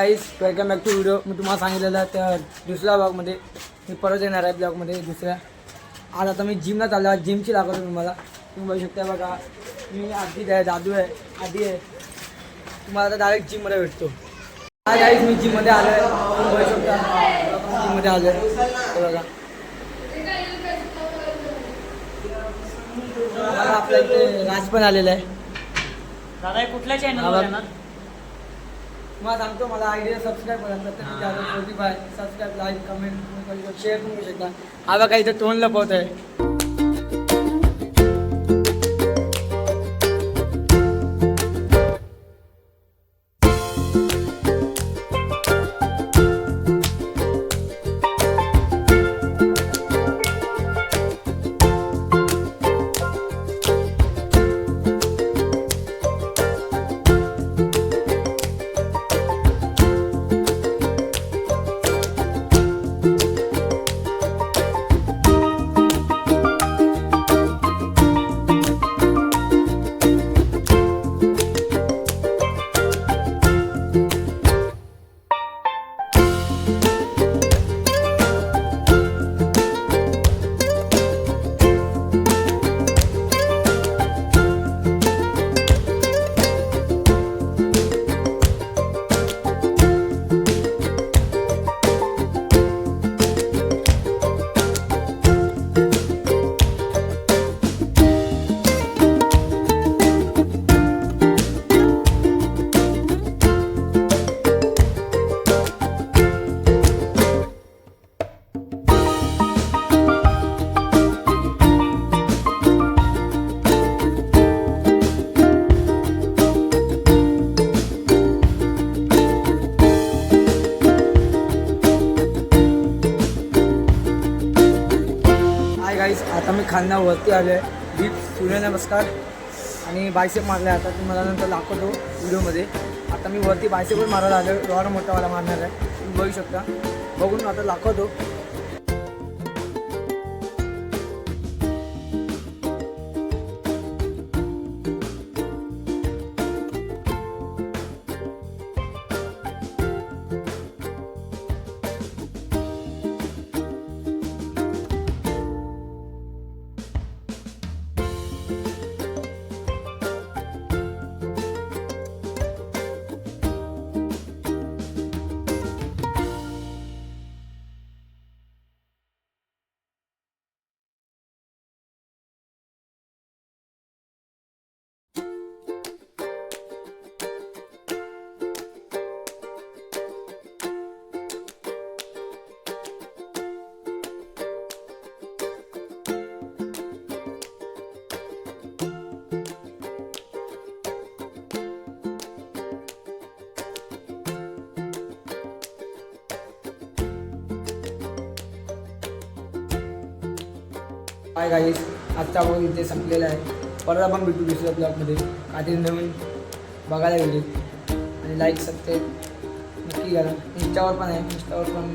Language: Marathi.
Guys welcome back to video. मी तुम्हाला सांगितलेलं त्या दुसऱ्या ब्लॉगमध्ये मी परत येणार आहे ब्लॉगमध्ये दुसऱ्या. आज आता मी जिमला चाललो आहे. जिमची दाखवतो तुम्हाला. तुम्ही बघू शकता बघा, मी आधी आहे, दादू आहे, आधी आहे. तुम्हाला आता डायरेक्ट जिममध्ये भेटतो. हा गाईस मी जिममध्ये आलो आहे. तुम्ही बघू शकता जिममध्ये आलो आहे. बघा आपल्या इथे राज पण आलेला आहे. दादा कुठल्या चॅनलवर येणार? मला सांगतो, मला आयडिया सबस्क्राईब करा. प्रत्येक Spotify subscribe, like, comment, share पण करू शकता. हा बघा इथं तोंड लपवत आहे. आता मी खांद्यावरती आलो आहे. डीप सूर्यनमस्कार आणि बायसेप मारले. आता तुम्हाला नंतर दाखवतो व्हिडिओमध्ये. आता मी वरती बायसेपच मारायला आलो. रॉड मोठावाला मारणार आहे. तुम्ही बघू शकता. बघून आता दाखवतो. हाय गाईस, आजचा ब्लॉग इथे संपलेला आहे. परत आपण भेटू दुसऱ्या ब्लॉगमध्ये. काहीतरी नवीन बघायला गेले आणि लाईक सबस्क्राईब नक्की करा. इंस्टावर पण आहे. इंस्टावर पण